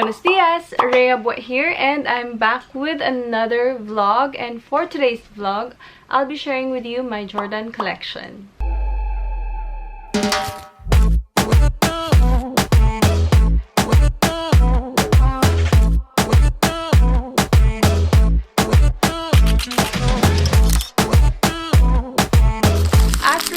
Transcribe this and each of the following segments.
Buenos dias, Rhea Buet here, and I'm back with another vlog. And for today's vlog, I'll be sharing with you my Jordan collection.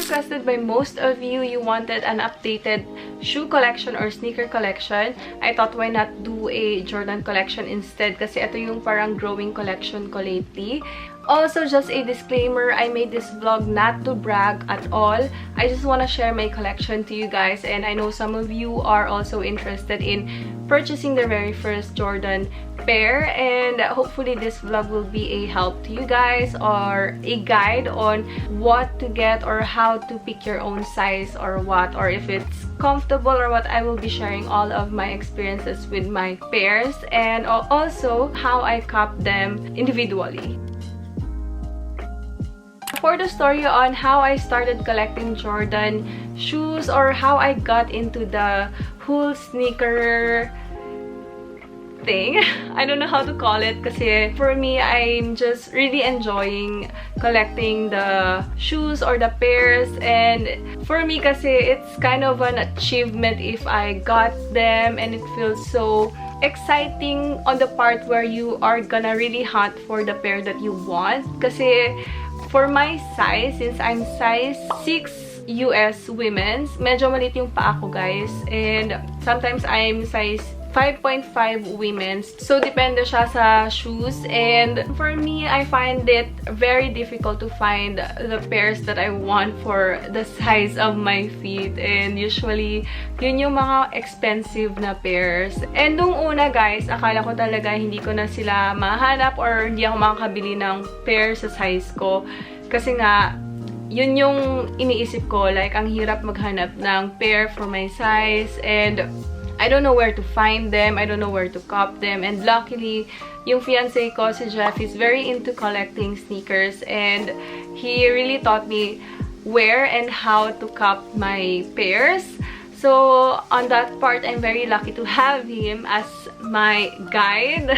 Requested by most of you, you wanted an updated shoe collection or sneaker collection. I thought why not do a Jordan collection instead kasi ito yung parang growing collection ko lately. Also, just a disclaimer, I made this vlog not to brag at all. I just want to share my collection to you guys, and I know some of you are also interested in purchasing their very first Jordan pair, and hopefully this vlog will be a help to you guys or a guide on what to get or how to pick your own size or what, or if it's comfortable or what. I will be sharing all of my experiences with my pairs and also how I cop them individually. For the story on how I started collecting Jordan shoes or how I got into the whole sneaker thing, I don't know how to call it kasi for me, I'm just really enjoying collecting the shoes or the pairs, and for me kasi it's kind of an achievement if I got them, and it feels so exciting on the part where you are gonna really hunt for the pair that you want. Kasi for my size, since I'm size 6 US women's, medyo maliit yung paa ko, guys. And sometimes I'm size 5.5 women's. So, depende siya sa shoes. And for me, I find it very difficult to find the pairs that I want for the size of my feet. And usually, yun yung mga expensive na pairs. And nung una, guys, akala ko talaga hindi ko na sila mahanap or hindi ako makakabili ng pair sa size ko. Kasi nga, yun yung iniisip ko. Like, ang hirap maghanap ng pair for my size. And I don't know where to find them. I don't know where to cop them. And luckily, yung fiancé ko, si Jeff, is very into collecting sneakers. And he really taught me where and how to cop my pairs. So, on that part, I'm very lucky to have him as my guide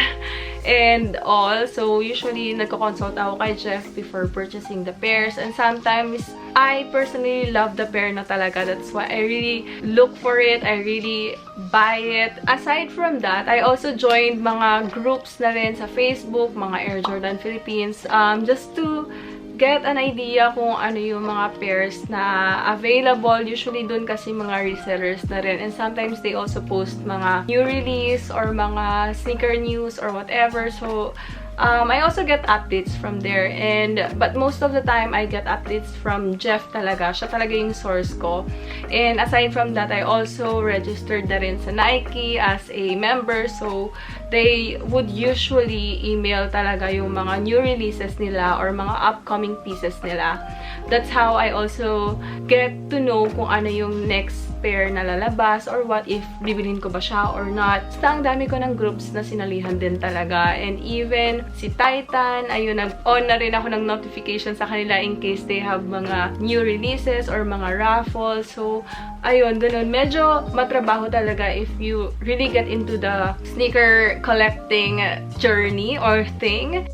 and all. So, usually, nagko-consult ako kay Jeff before purchasing the pairs. And sometimes, I personally love the pair na talaga. That's why I really look for it. I really buy it. Aside from that, I also joined mga groups na rin sa Facebook, mga Air Jordan Philippines, just to get an idea kung ano yung mga pairs na available. Usually, dun kasi mga resellers na rin. And sometimes, they also post mga new release or mga sneaker news or whatever. So, I also get updates from there. But most of the time, I get updates from Jeff talaga. Siya talaga yung source ko. And aside from that, I also registered na rin sa Nike as a member. So, they would usually email talaga yung mga new releases nila or mga upcoming pieces nila. That's how I also get to know kung ano yung next pair na lalabas or what, if bibilhin ko ba siya or not. Basta ang dami ko ng groups na sinalihan din talaga. And even si Titan, ayun, nag-on na rin ako ng notification sa kanila in case they have mga new releases or mga raffles. So, ayun, ganun. Medyo matrabaho talaga if you really get into the sneaker collecting journey or thing.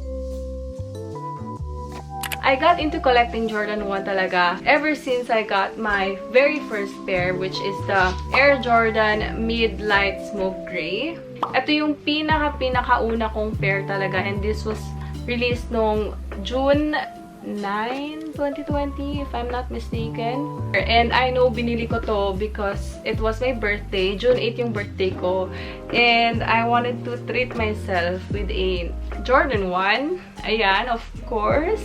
I got into collecting Jordan 1 talaga ever since I got my very first pair, which is the Air Jordan Mid-Light Smoke Gray. Ito yung pinaka-una kong pair talaga, and this was released nung June 9, 2020, if I'm not mistaken. And I know binili ko to because it was my birthday. June 8 yung birthday ko. And I wanted to treat myself with a Jordan 1. Ayan, of course.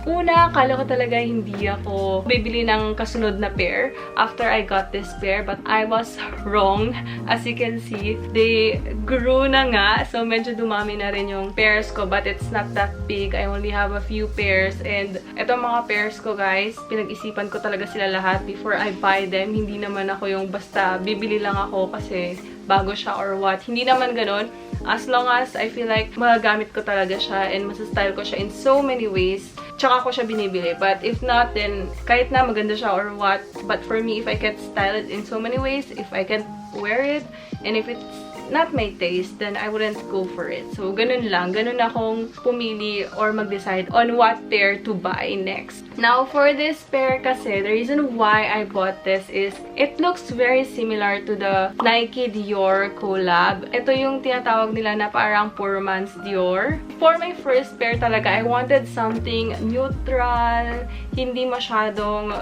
Una, akala ko talaga hindi ako bibili ng kasunod na pair after I got this pair. But I was wrong. As you can see, they grew na nga. So, medyo dumami na rin yung pairs ko. But it's not that big. I only have a few pairs. And itong mga pairs ko, guys, pinag-isipan ko talaga sila lahat before I buy them. Hindi naman ako yung basta bibili lang ako kasi bago siya or what. Hindi naman ganun. As long as I feel like magagamit ko talaga siya and masastyle ko siya in so many ways, tsaka ko siya binibili. But if not, then kahit na maganda siya or what, but for me, if I can style it in so many ways, if I can wear it, and if it's not my taste, then I wouldn't go for it. So, ganun lang. Ganun akong pumili or mag-decide on what pair to buy next. Now, for this pair kasi, the reason why I bought this is it looks very similar to the Nike Dior collab. Ito yung tinatawag nila na parang poor man's Dior. For my first pair talaga, I wanted something neutral, hindi masyadong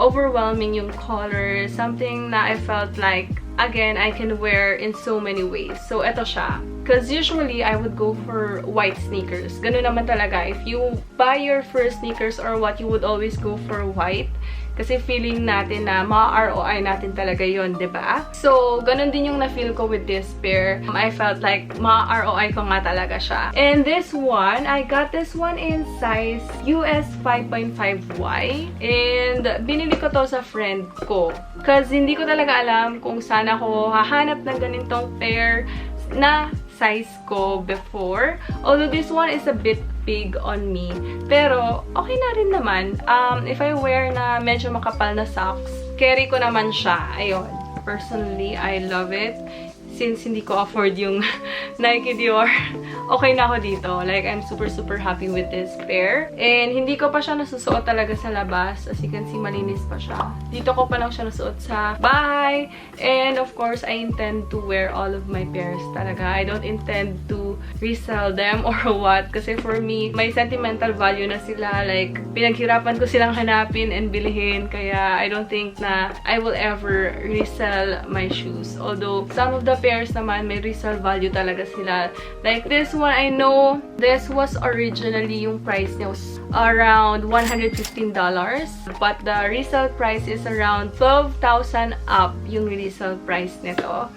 overwhelming yung color, something na I felt like, again, I can wear in so many ways. So, eto siya. Because usually, I would go for white sneakers. Ganun naman talaga. If you buy your first sneakers or what, you would always go for white. Kasi feeling natin na ma-ROI natin talaga yon, diba? So, ganun din yung na-feel ko with this pair. I felt like ma-ROI ko nga talaga siya. And this one, I got this one in size US 5.5Y. And binili ko to sa friend ko. Kasi hindi ko talaga alam kung saan ako hahanap ng ganitong pair na size ko before. Although this one is a bit big on me. Pero, okay na rin naman. If I wear na medyo makapal na socks, carry ko naman siya. Ayun. Personally, I love it. Since hindi ko afford yung Nike Dior, okay na ako dito. Like, I'm super happy with this pair. And hindi ko pa siya nasusuot talaga sa labas. As you can see, malinis pa siya. Dito ko pa lang siya nasuot sa bahay. And of course, I intend to wear all of my pairs talaga. I don't intend to resell them or what. Kasi for me, may sentimental value na sila. Like, pinaghirapan ko silang hanapin and bilhin. Kaya, I don't think na I will ever resell my shoes. Although, some of the pairs naman, may resale value talaga sila. Like this one, I know this was originally, yung price niya was around $115. But the resale price is around 12,000 up yung resale price nito.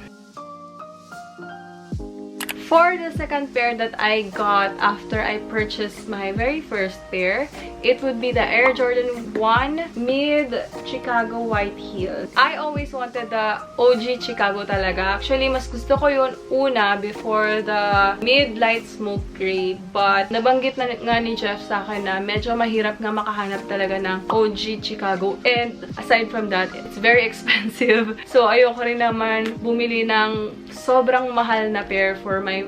For the second pair that I got after I purchased my very first pair, it would be the Air Jordan 1 Mid Chicago White Heels. I always wanted the OG Chicago talaga. Actually, mas gusto ko yun una before the Mid Light Smoke Gray. But nabanggit na nga ni Jeff sa akin na medyo mahirap nga makahanap talaga ng OG Chicago. And aside from that, it's very expensive. So, ayoko rin naman bumili ng sobrang mahal na pair for my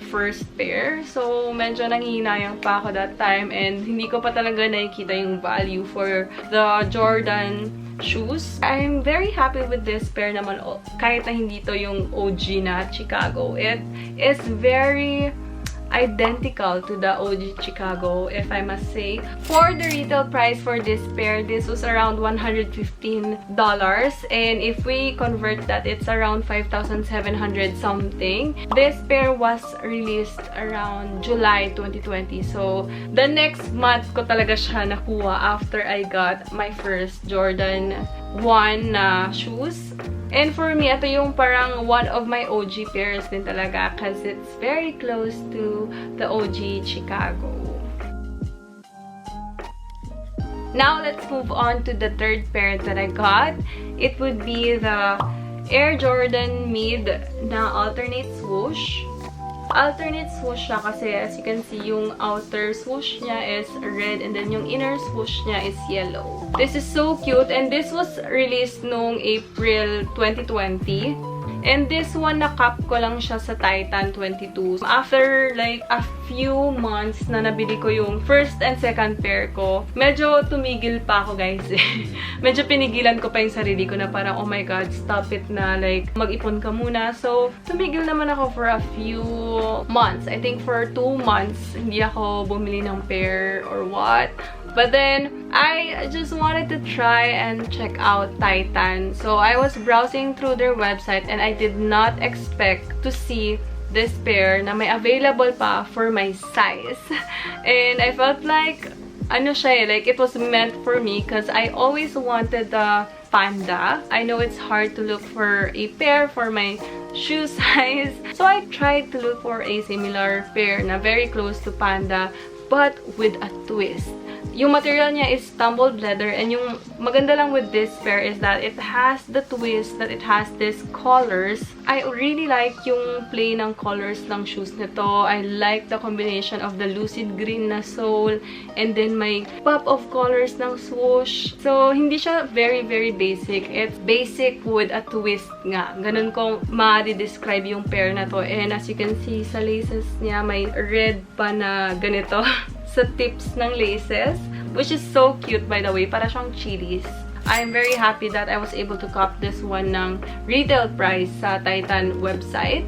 first pair. So, medyo nanghihinayang pa ako that time and hindi ko pa talaga nakikita yung value for the Jordan shoes. I'm very happy with this pair naman kahit na hindi to yung OG na Chicago. It is very identical to the OG Chicago, if I must say. For the retail price for this pair, this was around $115. And if we convert that, it's around 5,700 something. This pair was released around July 2020. So, the next month ko talaga siya nakuha after I got my first Jordan 1 shoes. And for me, ito yung parang one of my OG pairs din talaga because it's very close to the OG Chicago. Now, let's move on to the third pair that I got. It would be the Air Jordan Mid na alternate swoosh. Alternate swoosh siya kasi as you can see, yung outer swoosh niya is red and then yung inner swoosh niya is yellow. This is so cute and this was released noong April 2020. And this one, na-cap ko lang siya sa Titan 22. After like a few months na nabili ko yung first and second pair ko, medyo tumigil pa ako, guys. Medyo pinigilan ko pa yung sarili ko na parang, oh my god, stop it na. Like, mag-ipon ka muna. So, tumigil naman ako for a few months. I think for 2 months, hindi ako bumili ng pair or what. But then, I just wanted to try and check out Titan. So, I was browsing through their website and I did not expect to see this pair na may available pa for my size. And I felt like, ano siya eh, like it was meant for me because I always wanted the Panda. I know it's hard to look for a pair for my shoe size. So, I tried to look for a similar pair na very close to Panda but with a twist. Yung material niya is tumbled leather, and yung maganda lang with this pair is that it has the twist, that it has this colors. I really like yung play ng colors ng shoes nito. I like the combination of the lucid green na sole, and then may pop of colors ng swoosh. So, hindi siya very, very basic. It's basic with a twist nga. Ganun ko ma-describe yung pair na to. And as you can see sa laces niya, may red pa na ganito sa tips ng laces, which is so cute by the way. Para siyang chilies. I'm very happy that I was able to cop this one ng retail price sa Titan website.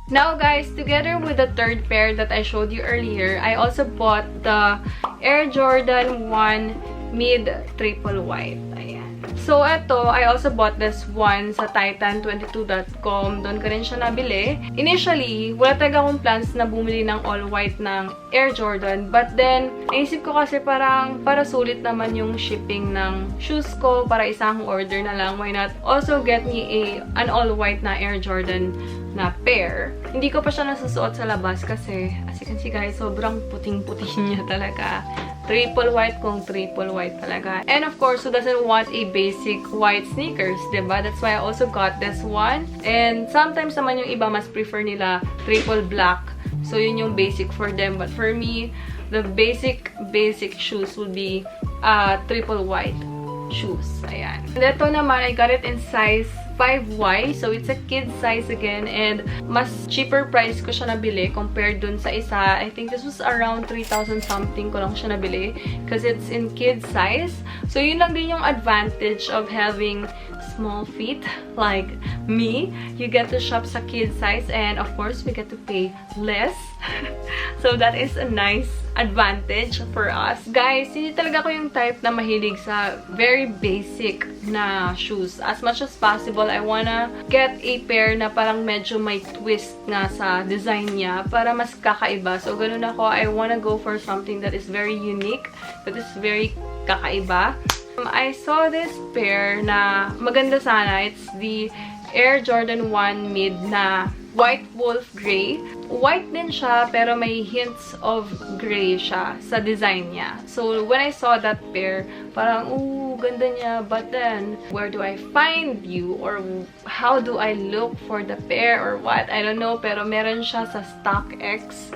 Now guys, together with the third pair that I showed you earlier, I also bought the Air Jordan 1 Mid Triple White. Ayan. So, eto, I also bought this one sa Titan22.com. Doon ko rin siya nabili. Initially, wala talaga akong plans na bumili ng all-white ng Air Jordan. But then, naisip ko kasi parang para sulit naman yung shipping ng shoes ko. Para isang order na lang. Why not also get me an all-white na Air Jordan na pair. Hindi ko pa siya nasusuot sa labas kasi, as you can see guys, sobrang puting-puti niya talaga. Triple white kung triple white talaga. And of course, who doesn't want a basic white sneakers, diba? That's why I also got this one. And sometimes naman yung iba mas prefer nila triple black. So yun yung basic for them. But for me, the basic shoes would be triple white shoes. Ayan. And ito naman, I got it in size 5Y. So, it's a kid size again. And mas cheaper price ko siya nabili compared dun sa isa. I think this was around 3,000 something ko lang siya nabili. Because it's in kid size. So, yun lang din yung advantage of having small feet like me. You get to shop sa kid size. And of course, we get to pay less. So, that is a nice advantage for us. Guys, hindi talaga ko yung type na mahilig sa very basic na shoes. As much as possible, I wanna get a pair na parang medyo may twist nga sa design niya para mas kakaiba. So, ganun ako. I wanna go for something that is very unique, that is very kakaiba. I saw this pair na maganda sana. It's the Air Jordan 1 Mid na white wolf gray. White din siya, pero may hints of gray siya sa design niya. So, when I saw that pair, parang, ooh, ganda niya. But then, where do I find you? Or how do I look for the pair? Or what? I don't know. Pero meron siya sa StockX.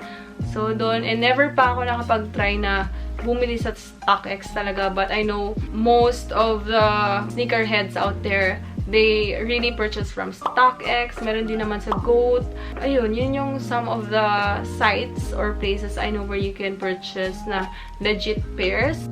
So, doon. And never pa ako nakapag-try na bumili sa StockX talaga. But I know most of the sneakerheads out there, they really purchase from StockX. Meron din naman sa GOAT. Ayun, yun yung some of the sites or places I know where you can purchase na legit pairs.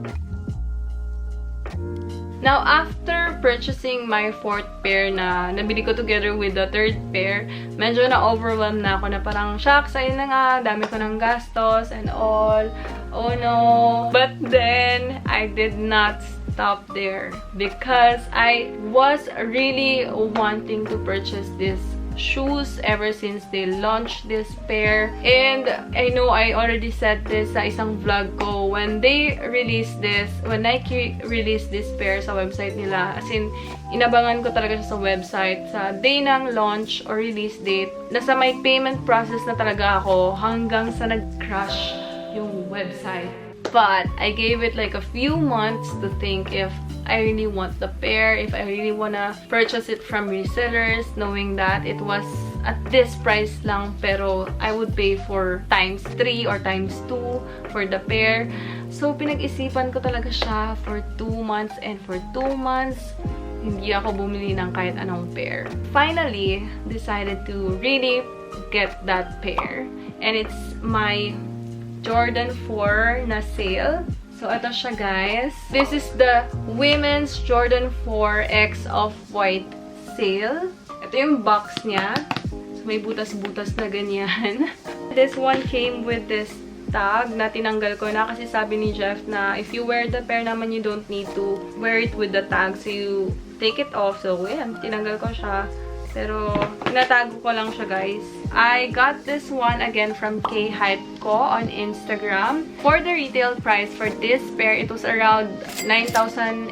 Now, after purchasing my fourth pair na nabili ko together with the third pair, medyo na-overwhelmed na ako na parang, shucks, ayun na nga, dami ko ng gastos and all. Oh no. But then, I did not stop there because I was really wanting to purchase this shoes ever since they launched this pair. And I know I already said this sa isang vlog ko when they released this, when Nike released this pair sa website nila. As in, inabangan ko talaga siya sa website. Sa day ng launch or release date, nasa may payment process na talaga ako hanggang sa nag-crash yung website. But I gave it like a few months to think if I really want the pair, if I really wanna purchase it from resellers, knowing that it was at this price lang, pero I would pay for times 3 or times 2 for the pair. So, pinag-isipan ko talaga siya for 2 months, and for 2 months, hindi ako bumili ng kahit anong pair. Finally, decided to really get that pair. And it's my Jordan 4 na sale. So, ito siya, guys. This is the Women's Jordan 4 X Off-White sale. Ito yung box niya. So, may butas-butas na ganyan. This one came with this tag na tinanggal ko na kasi sabi ni Jeff na if you wear the pair naman, you don't need to wear it with the tag. So, you take it off. So, yan. Tinanggal ko siya. Pero, tinatago ko lang siya, guys. I got this one again from K-Hype ko on Instagram. For the retail price for this pair, it was around 9,800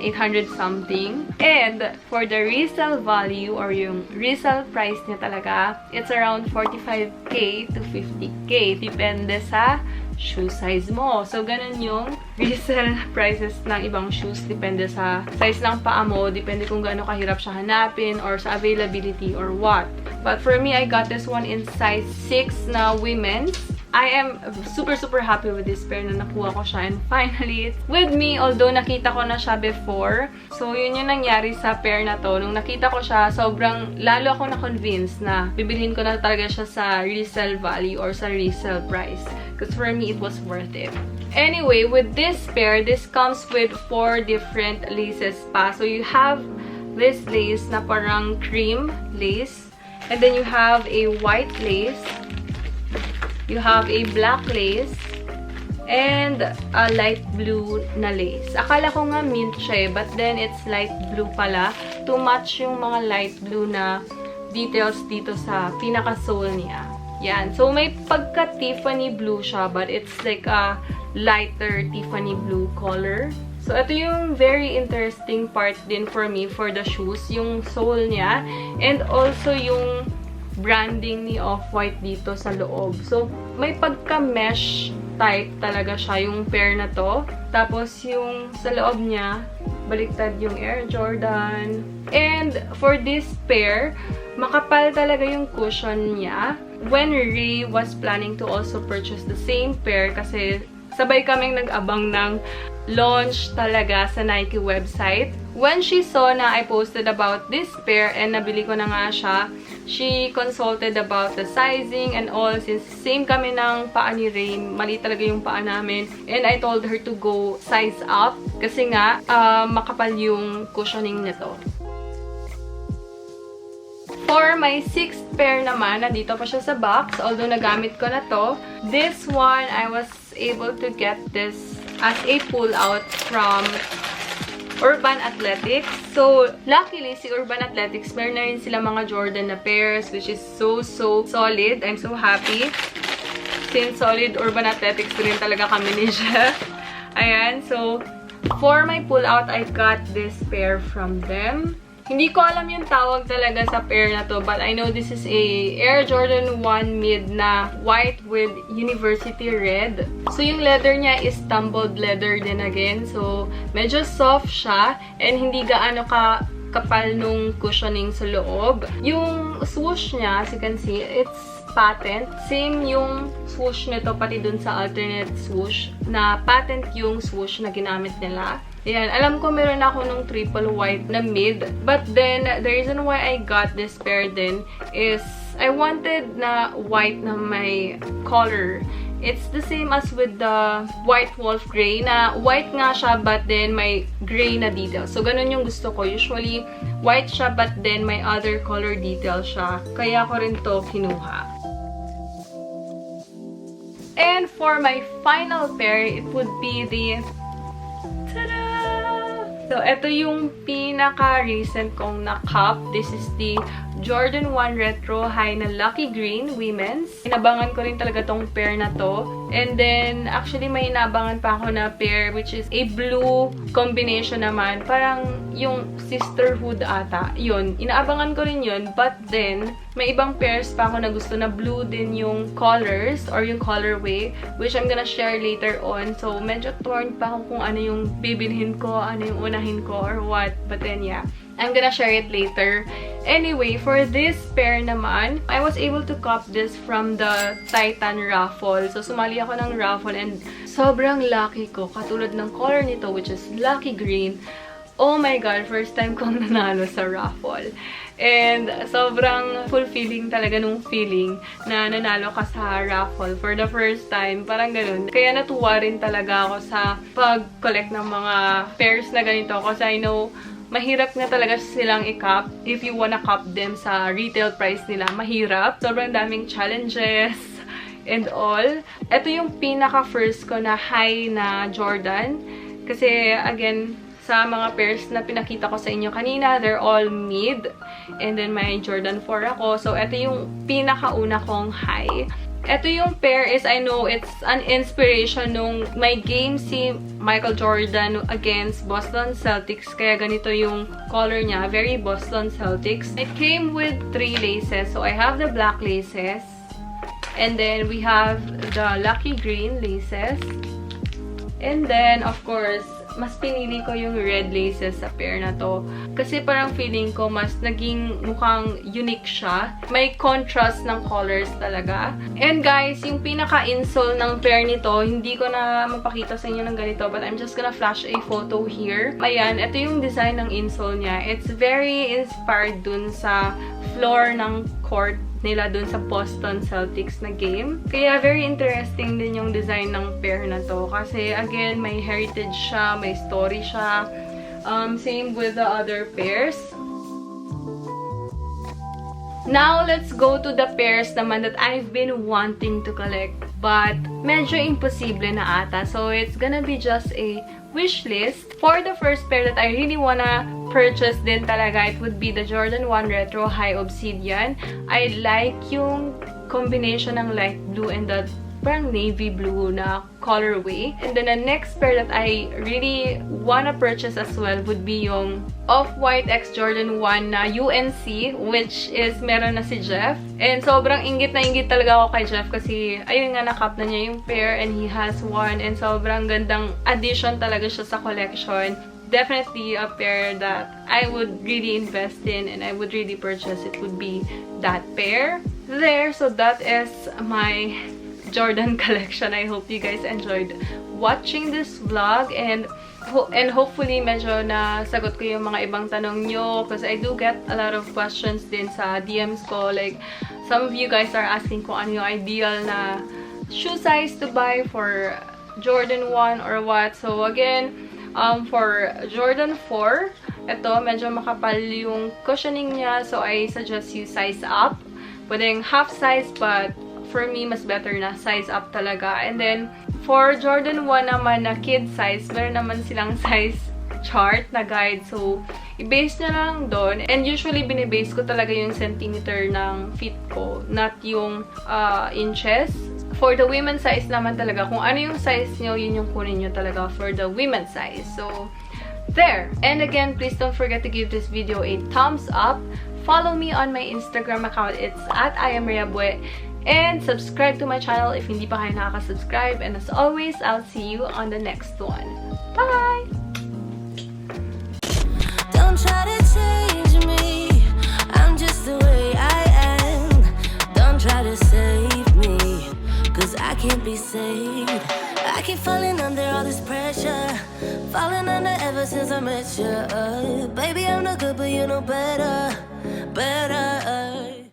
something. And for the resale value or yung resale price niya talaga, it's around 45K to 50K. Depende sa shoe size mo. So, ganun yung resale prices ng ibang shoes. Depende sa size ng paa mo, depende kung gaano kahirap siya hanapin, or sa availability, or what. But for me, I got this one in size 6 na women's. I am super happy with this pair na nakuha ko siya, and finally, it's with me, although nakita ko na siya before. So, yun yung nangyari sa pair na to. Nung nakita ko siya, sobrang lalo ako na-convince na bibilhin ko na talaga siya sa resale value or sa resale price. Because for me, it was worth it. Anyway, with this pair, this comes with 4 different laces pa. So, you have this lace na parang cream lace. And then you have a white lace. You have a black lace and a light blue na lace. Akala ko nga mint siya, but then it's light blue pala to match yung mga light blue na details dito sa pinaka-sole niya. Yan. So, may pagka-Tiffany blue siya, but it's like a lighter Tiffany blue color. So, ito yung very interesting part din for me for the shoes, yung sole niya, and also yung branding ni Off-White dito sa loob. So, may pagka-mesh type talaga siya, yung pair na to. Tapos, yung sa loob niya, baliktad yung Air Jordan. And, for this pair, makapal talaga yung cushion niya. When Ray was planning to also purchase the same pair, kasi sabay kaming nag-abang ng launch talaga sa Nike website. When she saw na I posted about this pair and nabili ko na nga siya, she consulted about the sizing and all. Since same kami ng paa ni Ray, mali talaga yung paa namin. And I told her to go size up kasi nga makapal yung cushioning nito. For my 6th pair naman, nandito pa siya sa box, although nagamit ko na to. This one, I was able to get this as a pull-out from Urban Athletics. So, luckily, si Urban Athletics, meron na rin sila mga Jordan na pairs, which is so solid. I'm so happy. Since solid Urban Athletics rin talaga kami ni siya. Ayan, so, for my pull-out, I got this pair from them. Hindi ko alam yung tawag talaga sa pair na to, but I know this is a Air Jordan 1 mid na white with university red. So, yung leather niya is tumbled leather din again. So, medyo soft siya and hindi gaano kapal nung cushioning sa loob. Yung swoosh niya, as you can see, it's patent. Same yung swoosh nito pati dun sa alternate swoosh na patent yung swoosh na ginamit nila. Ayan, alam ko meron ako nung triple white na mid. But then, the reason why I got this pair din is I wanted na white na may color. It's the same as with the White Wolf Gray na white nga siya but then may gray na detail. So, ganun yung gusto ko. Usually, white siya but then may other color detail siya. Kaya ko rin to kinuha. And for my final pair, it would be the tada! So, ito yung pinaka-recent kong na-cup. This is the Jordan 1 Retro High na Lucky Green Women's. Inabangan ko rin talaga tong pair na to. And then, actually, may inabangan pa ako na pair which is a blue combination naman. Parang yung sisterhood ata. Yun, inaabangan ko rin yun. But then, may ibang pairs pa ako na gusto na blue din yung colors or yung colorway, which I'm gonna share later on. So, medyo torn pa ako kung ano yung bibilhin ko, ano yung unahin ko, or what. But then, yeah, I'm gonna share it later. Anyway, for this pair naman, I was able to cop this from the Titan raffle. So, sumali ako ng raffle and sobrang lucky ko. Katulad ng color nito, which is lucky green. Oh my God, first time kong nanalo sa raffle. And sobrang fulfilling talaga nung feeling na nanalo ka sa raffle for the first time. Parang ganun. Kaya natuwa rin talaga ako sa pag-collect ng mga pairs na ganito. Kasi I know, mahirap na talaga silang i-cup. If you wanna cup them sa retail price nila, mahirap. Sobrang daming challenges and all. Ito yung pinaka-first ko na high na Jordan. Kasi, again, sa mga pairs na pinakita ko sa inyo kanina, they're all mid. And then, may Jordan 4 ako. So, ito yung pinakauna kong high. Ito yung pair is, I know, it's an inspiration nung may game si Michael Jordan against Boston Celtics. Kaya ganito yung color niya. Very Boston Celtics. It came with 3 laces. So, I have the black laces. And then we have the Lucky Green laces. And then, of course, mas pinili ko yung red laces sa pair na to. Kasi parang feeling ko mas naging mukhang unique siya. May contrast ng colors talaga. And guys, yung pinaka-insole ng pair nito, hindi ko na mapakita sa inyo ng ganito. But I'm just gonna flash a photo here. Ayan, ito yung design ng insole niya. It's very inspired dun sa floor ng court nila dun sa Boston Celtics na game. Kaya very interesting din yung design ng pair na to. Kasi again, may heritage siya, may story siya. Same with the other pairs. Now, let's go to the pairs naman that I've been wanting to collect. But medyo imposible na ata. So, it's gonna be just a wish list. For the first pair that I really wanna purchase din talaga, it would be the Jordan 1 Retro High Obsidian. I like yung combination ng light blue and the parang navy blue na colorway. And then the next pair that I really wanna purchase as well would be yung Off-White X Jordan 1 na UNC, which is meron na si Jeff. And sobrang inggit na inggit talaga ako kay Jeff kasi ayun nga, nakap na niya yung pair and he has one. And sobrang gandang addition talaga siya sa collection. Definitely a pair that I would really invest in and I would really purchase. It would be that pair there. So that is my Jordan collection. I hope you guys enjoyed watching this vlog and hopefully medyo nasagot ko yung mga ibang tanong nyo because I do get a lot of questions din sa DMs ko. Like, some of you guys are asking kung ano yung ideal na shoe size to buy for Jordan 1 or what. So again, for Jordan 4, ito medyo makapal yung cushioning niya. So I suggest you size up. Pwedeng half size, but for me, mas better na size up talaga. And then, for Jordan 1 naman na kid size, meron naman silang size chart na guide. So, i-base nyo lang doon. And usually, binibase ko talaga yung centimeter ng feet ko, not yung inches. For the women's size naman talaga, kung ano yung size nyo, yun yung kunin nyo talaga for the women's size. So, there! And again, please don't forget to give this video a thumbs up. Follow me on my Instagram account. It's at @IamRheaBue. And subscribe to my channel if hindi pa kayo nakaka-subscribe. And as always, I'll see you on the next one. Bye! Don't try to change me, I'm just the way I am. Don't try to save me, cause I can't be saved. I keep falling under all this pressure, falling under ever since I met you. Baby, I'm no good, but you know better, better.